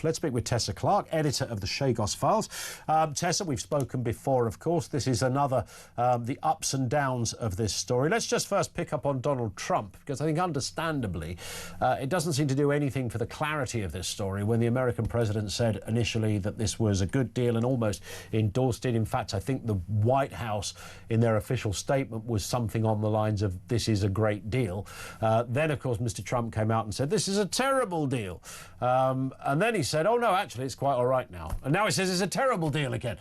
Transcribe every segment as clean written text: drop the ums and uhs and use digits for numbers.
Let's speak with Tessa Clarke, editor of the Chagos Files. Tessa, we've spoken before, of course. This is another, the ups and downs of this story. Let's just first pick up on Donald Trump, because I think understandably it doesn't seem to do anything for the clarity of this story when the American president said initially that this was a good deal and almost endorsed it. In fact, I think the White House in their official statement was something on the lines of this is a great deal. Then, of course, Mr. Trump came out and said this is a terrible deal. And then he said, oh, no, actually, it's quite all right now. And now he says it's a terrible deal again.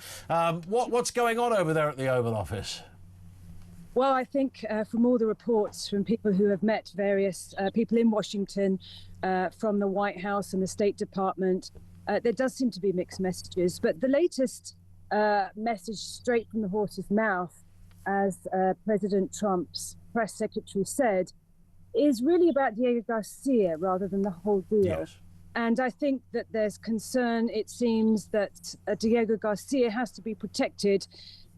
What's going on over there at the Oval Office? Well, I think from all the reports from people who have met various people in Washington, from the White House and the State Department, there does seem to be mixed messages. But the latest message straight from the horse's mouth, as President Trump's press secretary said, is really about Diego Garcia rather than the whole deal. Yes. And I think that there's concern, it seems, that Diego Garcia has to be protected,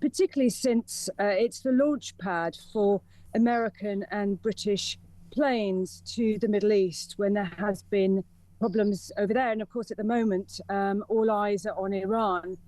particularly since it's the launch pad for American and British planes to the Middle East when there has been problems over there. And of course, at the moment, all eyes are on Iran.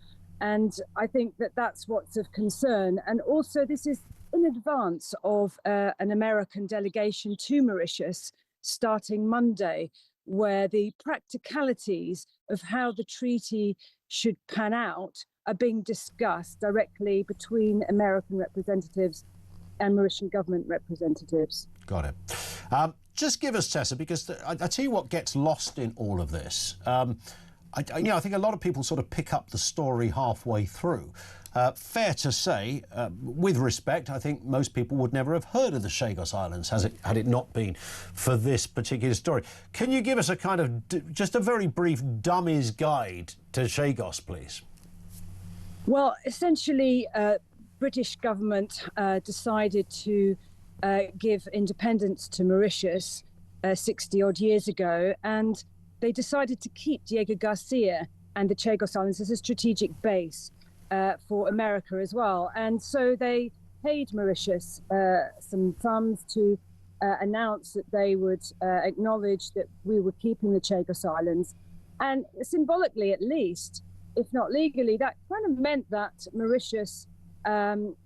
And I think that that's what's of concern. And also, this is in advance of an American delegation to Mauritius starting Monday, where the practicalities of how the treaty should pan out are being discussed directly between American representatives and Mauritian government representatives. Got it. Just give us, Tessa, because I tell you what gets lost in all of this. I think a lot of people sort of pick up the story halfway through. Fair to say, with respect, I think most people would never have heard of the Chagos Islands had it not been for this particular story. Can you give us a kind of, just a very brief dummy's guide to Chagos, please? Well, essentially, British government decided to give independence to Mauritius 60-odd years ago, and they decided to keep Diego Garcia and the Chagos Islands as a strategic base for America as well. And so they paid Mauritius some funds to announce that they would acknowledge that we were keeping the Chagos Islands. And symbolically, at least, if not legally, that kind of meant that Mauritius and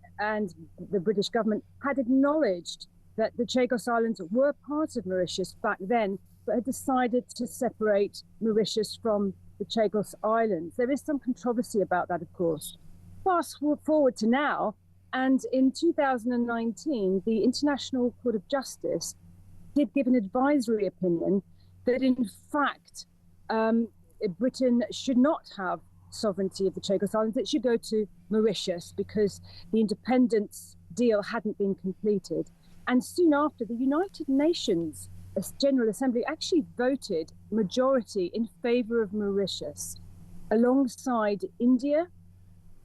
the British government had acknowledged that the Chagos Islands were part of Mauritius back then, but had decided to separate Mauritius from the Chagos Islands. There is some controversy about that, of course. Fast forward to now, and in 2019, the International Court of Justice did give an advisory opinion that, in fact, Britain should not have sovereignty of the Chagos Islands. It should go to Mauritius because the independence deal hadn't been completed. And soon after, the United Nations General Assembly actually voted majority in favor of Mauritius, alongside India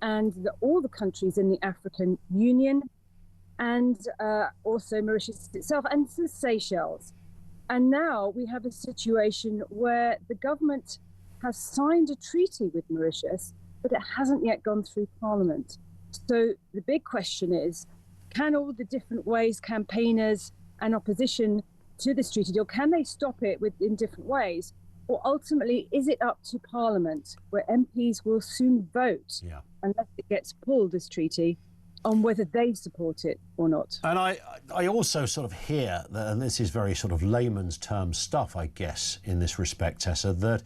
and all the countries in the African Union, and also Mauritius itself and the Seychelles. And now we have a situation where the government has signed a treaty with Mauritius, but it hasn't yet gone through Parliament. So the big question is, can all the different ways campaigners and opposition to this treaty deal, can they stop it in different ways? Or ultimately, is it up to Parliament, where MPs will soon vote, unless it gets pulled, this treaty, on whether they support it or not? And I also sort of hear, that, and this is very sort of layman's term stuff, I guess, in this respect, Tessa, that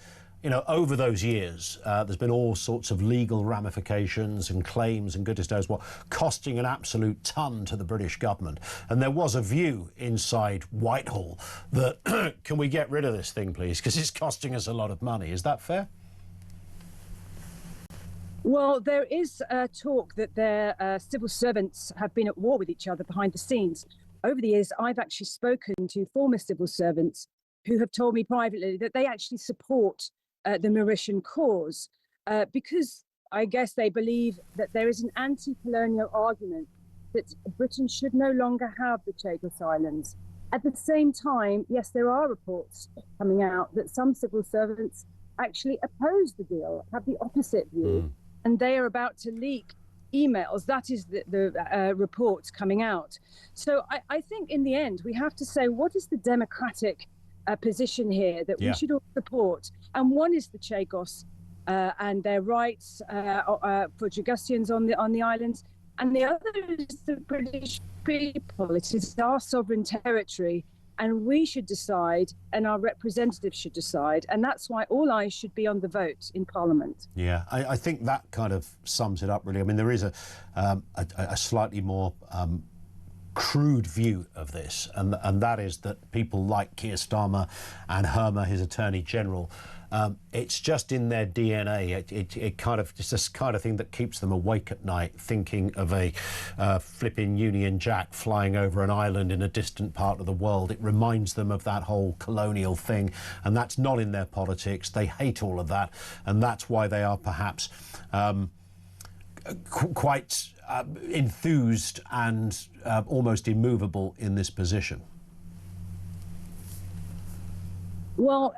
over those years, there's been all sorts of legal ramifications and claims and goodness knows what, costing an absolute ton to the British government. And there was a view inside Whitehall that, can we get rid of this thing, please? Because it's costing us a lot of money. Is that fair? Well, there is talk that their civil servants have been at war with each other behind the scenes. Over the years, I've actually spoken to former civil servants who have told me privately that they actually support the Mauritian cause, because I guess they believe that there is an anti-colonial argument that Britain should no longer have the Chagos Islands. At the same time, yes, there are reports coming out that some civil servants actually oppose the deal, have the opposite view, and they are about to leak emails. That is the reports coming out. So I think in the end, we have to say, what is the democratic position here that we should all support. And one is the Chagos and their rights for Chagossians on the islands, and the other is the British people. It is our sovereign territory, and we should decide, and our representatives should decide, and that's why all eyes should be on the vote in Parliament. Yeah, I think that kind of sums it up, really. I mean, there is a slightly more crude view of this, and that is that people like Keir Starmer and Herma, his Attorney General, it's just in their DNA. It kind of, it's this kind of thing that keeps them awake at night, thinking of a flipping Union Jack flying over an island in a distant part of the world. It reminds them of that whole colonial thing, and that's not in their politics. They hate all of that, and that's why they are perhaps quite enthused and almost immovable in this position. Well,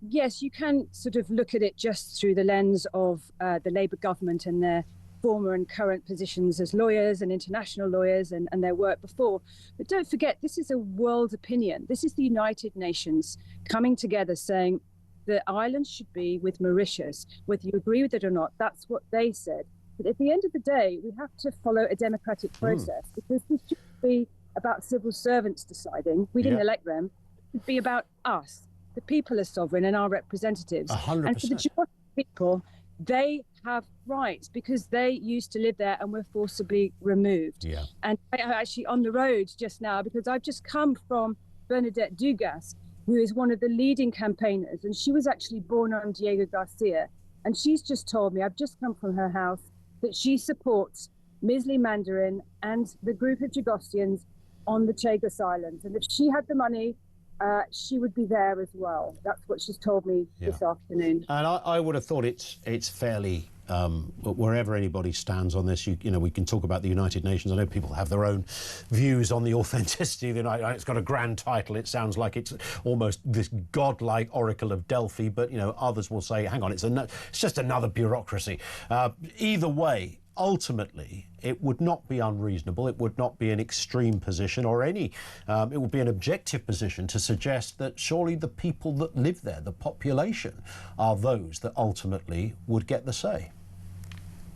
yes, you can sort of look at it just through the lens of the Labour government and their former and current positions as lawyers and international lawyers and their work before. But don't forget, this is a world opinion. This is the United Nations coming together saying the islands should be with Mauritius. Whether you agree with it or not, that's what they said. But at the end of the day, we have to follow a democratic process, because this should be about civil servants deciding. We didn't elect them. It should be about us. The people are sovereign and our representatives. 100%. And for the Chagos people, they have rights because they used to live there and were forcibly removed. Yeah. And I'm actually on the road just now because I've just come from Bernadette Dugas, who is one of the leading campaigners. And she was actually born on Diego Garcia. And she's just told me, I've just come from her house, that she supports Misley Mandarin and the group of Chagossians on the Chagos Islands. And if she had the money, she would be there as well. That's what she's told me this afternoon. And I would have thought it's fairly, wherever anybody stands on this, you know, we can talk about the United Nations. I know people have their own views on the authenticity of the United Nations. It's got a grand title. It sounds like it's almost this godlike Oracle of Delphi, but, you know, others will say, hang on, it's just another bureaucracy. Either way, ultimately, it would not be unreasonable, it would not be an extreme position or any, it would be an objective position to suggest that surely the people that live there, the population, are those that ultimately would get the say.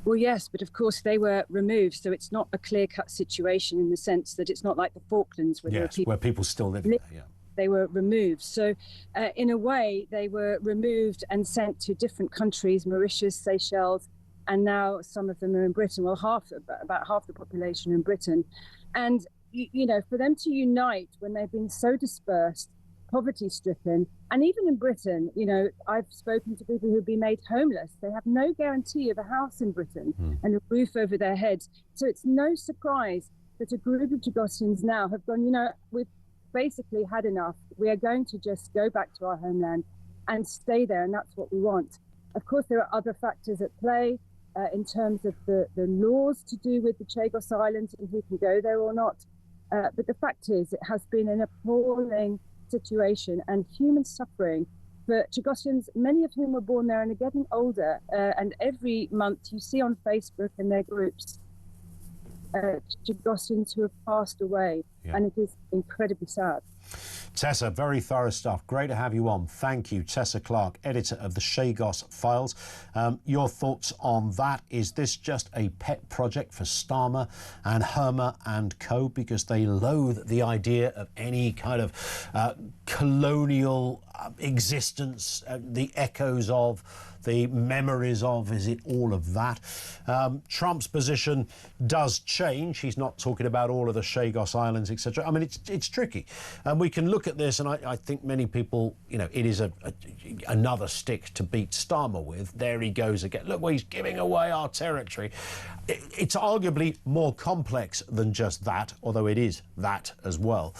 Well, yes, but of course they were removed, so it's not a clear-cut situation in the sense that it's not like the Falklands where people still live there. Yeah. They were removed. So in a way, they were removed and sent to different countries, Mauritius, Seychelles, and now some of them are in Britain. Well, about half the population in Britain. And, you know, for them to unite when they've been so dispersed, poverty-stricken, and even in Britain, you know, I've spoken to people who've been made homeless. They have no guarantee of a house in Britain and a roof over their heads. So it's no surprise that a group of Chagossians now have gone, you know, we've basically had enough. We are going to just go back to our homeland and stay there, and that's what we want. Of course, there are other factors at play. In terms of the laws to do with the Chagos Islands and who can go there or not. But the fact is, it has been an appalling situation and human suffering for Chagossians, many of whom were born there and are getting older. And every month you see on Facebook and their groups, Chagossians who have passed away. And it is incredibly sad. Tessa, very thorough stuff. Great to have you on. Thank you. Tessa Clarke, editor of the Chagos Files. Your thoughts on that? Is this just a pet project for Starmer and Herma and co, because they loathe the idea of any kind of colonial existence, the echoes of, the memories of? Is it all of that? Trump's position does change. He's not talking about all of the Chagos Islands, etc. I mean, it's tricky. And we can look at this, and I think many people, you know, it is another stick to beat Starmer with. There he goes again. Look, well, he's giving away our territory. It's arguably more complex than just that, although it is that as well.